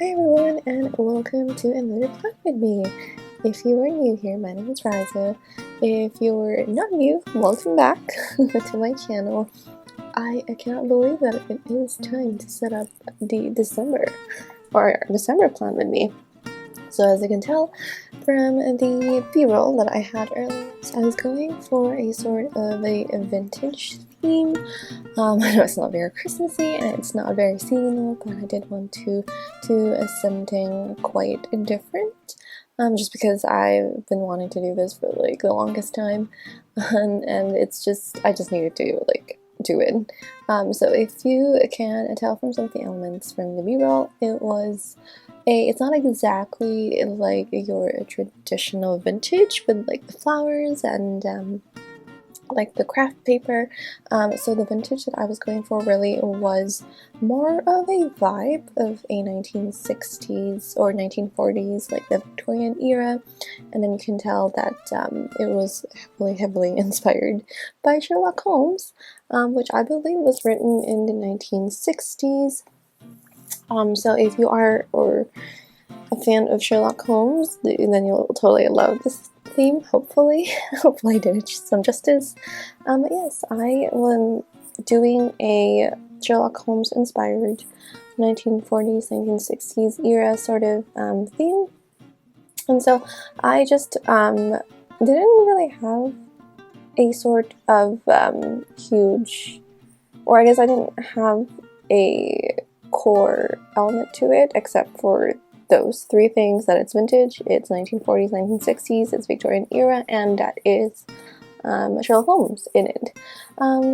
Hi everyone, and welcome to another vlog with me. If you are new here, my name is Riza. If you're not new, welcome back to my channel. I cannot believe that it is time to set up the December plan with me. So as you can tell from the b-roll that I had earlier, I was going for a sort of a vintage theme. I know it's not very Christmassy and it's not very seasonal, but I did want to do something quite different. Just because I've been wanting to do this for like the longest time, and it's just I just needed to like do it. So if you can tell from some of the elements from the b-roll, it's not exactly like your traditional vintage with like the flowers and like the craft paper. So the vintage that I was going for really was more of a vibe of a 1960s or 1940s, like the Victorian era, and then you can tell that it was heavily inspired by Sherlock Holmes, which I believe was written in the 1960s. So if you are a fan of Sherlock Holmes, then you'll totally love this theme, hopefully. Hopefully I did it some justice. But yes, I am doing a Sherlock Holmes inspired 1940s, 1960s era sort of theme. And so I just didn't really have a sort of huge, or I guess I didn't have a core element to it except for those three things: that it's vintage, it's 1940s, 1960s, it's Victorian era, and that is Sherlock Holmes in it.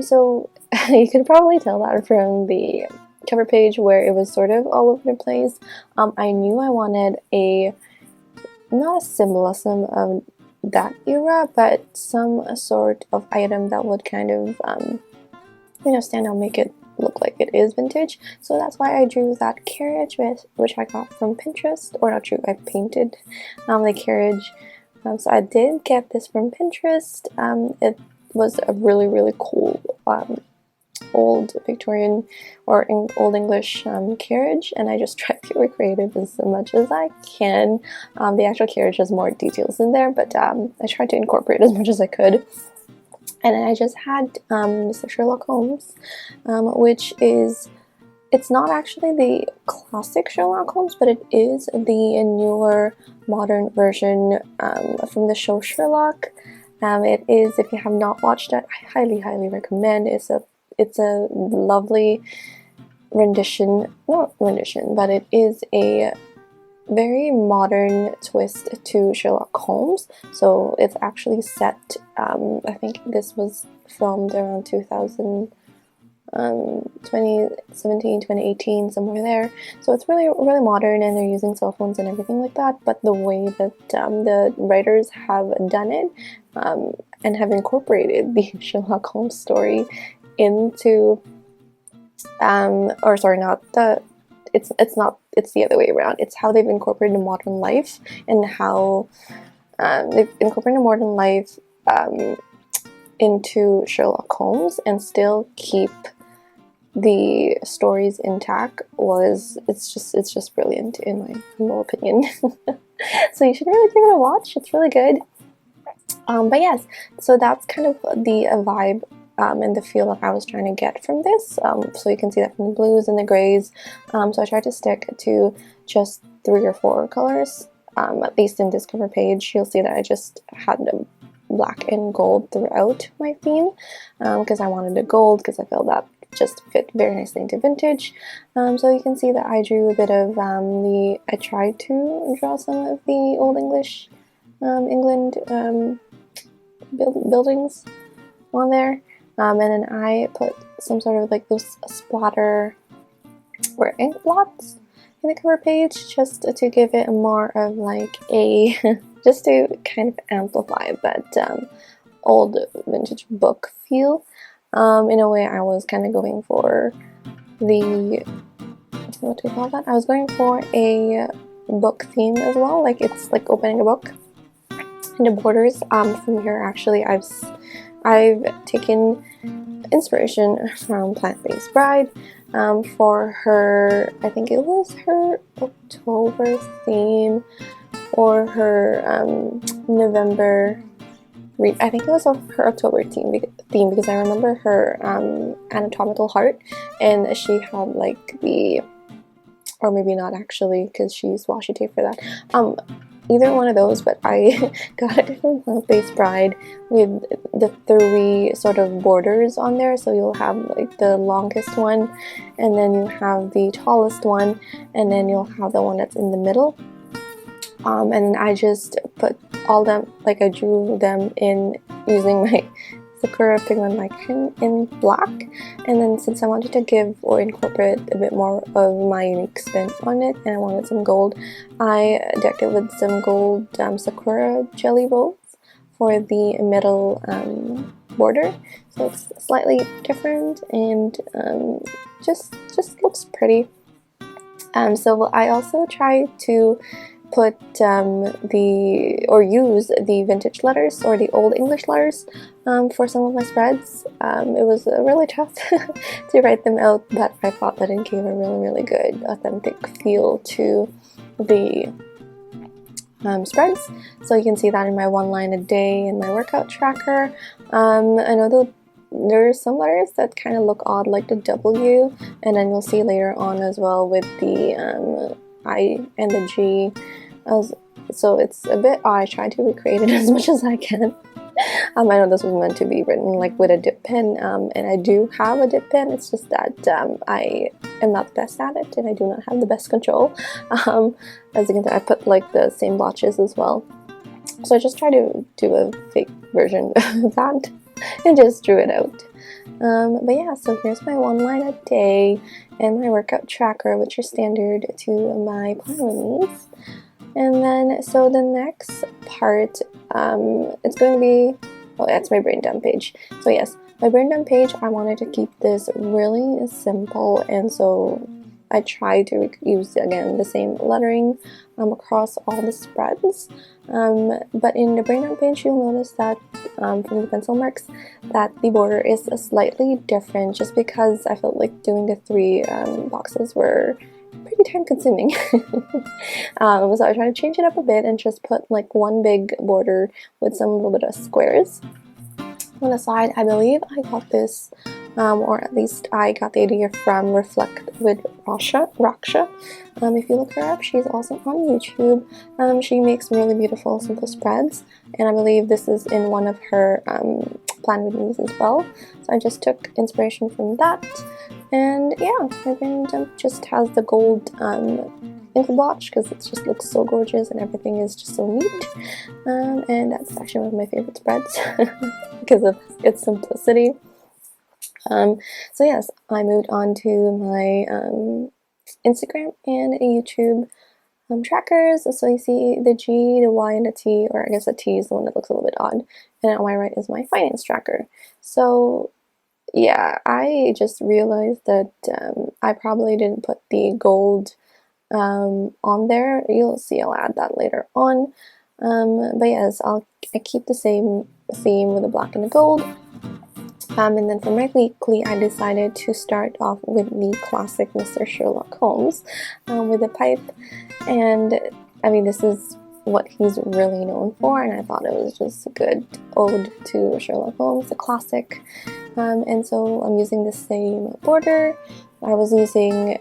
So you can probably tell that from the cover page where it was sort of all over the place. I knew I wanted not a symbolism of that era, but some sort of item that would kind of stand out, make it look like it is vintage. So that's why I drew that carriage, which I got from Pinterest, or not drew, I painted the carriage. So I did get this from Pinterest. It was a really cool old Victorian or Old English carriage, and I just tried to be creative as much as I can. The actual carriage has more details in there, but I tried to incorporate as much as I could. And I just had Mr. Sherlock Holmes, which is, it's not actually the classic Sherlock Holmes, but it is the newer modern version from the show Sherlock. It is, if you have not watched it, I highly recommend. It's a lovely rendition, not rendition, but it is a very modern twist to Sherlock Holmes. So it's actually set, I think this was filmed around 2017, 2018, somewhere there. So it's really modern, and they're using cell phones and everything like that, but the way that the writers have done it and have incorporated the Sherlock Holmes story into or sorry, not the it's the other way around. It's how they've incorporated modern life, and how they've incorporated modern life into Sherlock Holmes and still keep the stories intact. It's just brilliant in my humble opinion. So you should really give it a watch. It's really good. But yes, so that's kind of the vibe and the feel that I was trying to get from this. So you can see that from the blues and the grays. So I tried to stick to just 3 or 4 colors. At least in this cover page, you'll see that I just had the black and gold throughout my theme, because I wanted the gold, because I felt that just fit very nicely into vintage. So you can see that I drew a bit of I tried to draw some of the Old English England buildings on there. And then I put some sort of like those splatter or ink blots in the cover page, just to give it more of like a just to kind of amplify that old vintage book feel. In a way, I was kind of going for the, what do you call that? I was going for a book theme as well, like it's like opening a book. And the borders from here, actually, I've taken inspiration from Plant-Based Bride. for her, I think it was her October theme or her November. I think it was her October theme because I remember her anatomical heart, and she had like the, or maybe not actually because she's washi tape for that. Either one of those, but I got a different plant-based bride with the 3 sort of borders on there. So you'll have like the longest one, and then you have the tallest one, and then you'll have the one that's in the middle. And I just put all them, like I drew them in using my Sakura pigment lichen in black, and then since I wanted to give or incorporate a bit more of my unique spin on it and I wanted some gold, I decked it with some gold Sakura jelly rolls for the middle border, so it's slightly different and just looks pretty. So I also tried to put use the vintage letters or the old English letters for some of my spreads. It was really tough to write them out, but I thought that it gave a really good authentic feel to the spreads. So you can see that in my 1 line a day in my workout tracker. I know there's some letters that kind of look odd, like the W, and then you'll see later on as well with the I and the G. So it's a bit odd. I tried to recreate it as much as I can. I know this was meant to be written like with a dip pen, and I do have a dip pen. It's just that I am not the best at it, and I do not have the best control. As you can see, I put like the same blotches as well. So I just tried to do a fake version of that and just drew it out. But yeah, so here's my 1 line a day and my workout tracker, which is standard to my plan with these. And then, so the next part, it's going to be, oh, that's my brain dump page. So yes, my brain dump page, I wanted to keep this really simple, and so I tried to use, again, the same lettering across all the spreads. But in the brain dump page, you'll notice that from the pencil marks that the border is slightly different, just because I felt like doing the 3 boxes were pretty time consuming. So I tried to change it up a bit and just put like 1 big border with some little bit of squares on the side. I believe I got this, or at least I got the idea from Reflect with Raksha. If you look her up, she's also on YouTube. She makes really beautiful simple spreads, and I believe this is in one of her plan with me's as well. So I just took inspiration from that. And yeah, my brain dump just has the gold ink blotch because it just looks so gorgeous and everything is just so neat. And that's actually one of my favorite spreads because of its simplicity. So yes, I moved on to my Instagram and YouTube trackers. So you see the G, the Y, and the T, or I guess the T is the one that looks a little bit odd. And on my right is my finance tracker. So yeah, I just realized that I probably didn't put the gold on there. You'll see I'll add that later on. But yes, I keep the same theme with the black and the gold. And then for my weekly, I decided to start off with the classic Mr. Sherlock Holmes with a pipe. And I mean, this is what he's really known for, and I thought it was just a good ode to Sherlock Holmes, a classic. And so I'm using the same border I was using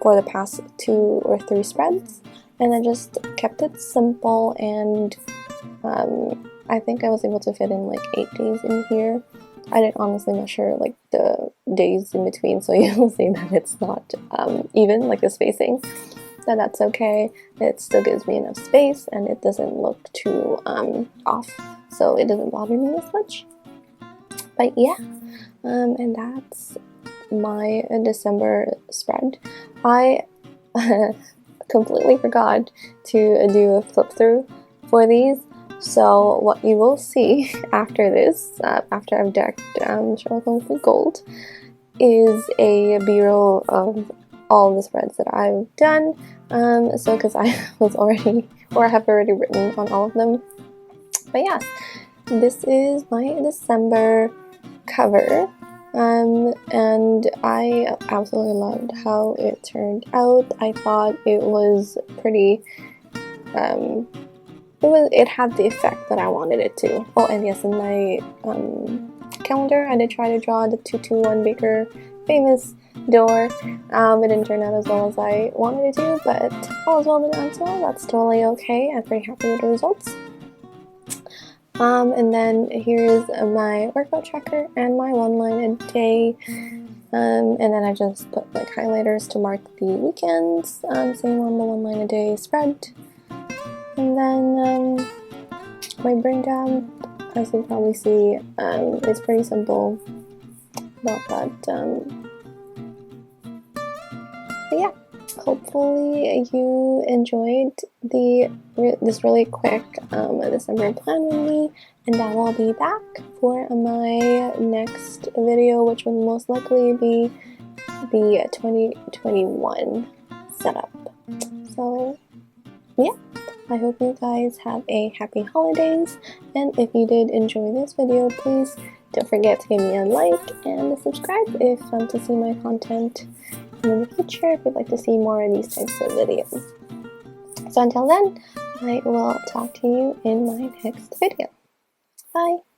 for the past 2 or 3 spreads, and I just kept it simple, and I think I was able to fit in like 8 days in here. I didn't honestly measure like the days in between, so you'll see that it's not even, like the spacing. That's okay. It still gives me enough space and it doesn't look too off, so it doesn't bother me as much. But yeah, and that's my December spread. I completely forgot to do a flip through for these, so what you will see after this, after I've decked Sherlock Holmes with gold, is a b-roll of all the spreads that I've done. So because I was already, or I have already written on all of them. But yes, this is my December cover. and I absolutely loved how it turned out. I thought it was pretty, it had the effect that I wanted it to. Oh, and yes, in my calendar I did try to draw the 221 Baker famous door. It didn't turn out as well as I wanted it to, but all is well done, so that's totally okay. I'm pretty happy with the results. And then here's my workout tracker and my 1 line a day. And then I just put like highlighters to mark the weekends, same on the 1 line a day spread. And then my brain dump, as you probably see, is pretty simple. Not that, but yeah, hopefully you enjoyed this really quick December plan with me, and I will be back for my next video, which will most likely be the 2021 setup. So yeah, I hope you guys have a happy holidays, and if you did enjoy this video, please don't forget to give me a like and subscribe if to see my content in the future, if you'd like to see more of these types of videos. So until then, I will talk to you in my next video. Bye!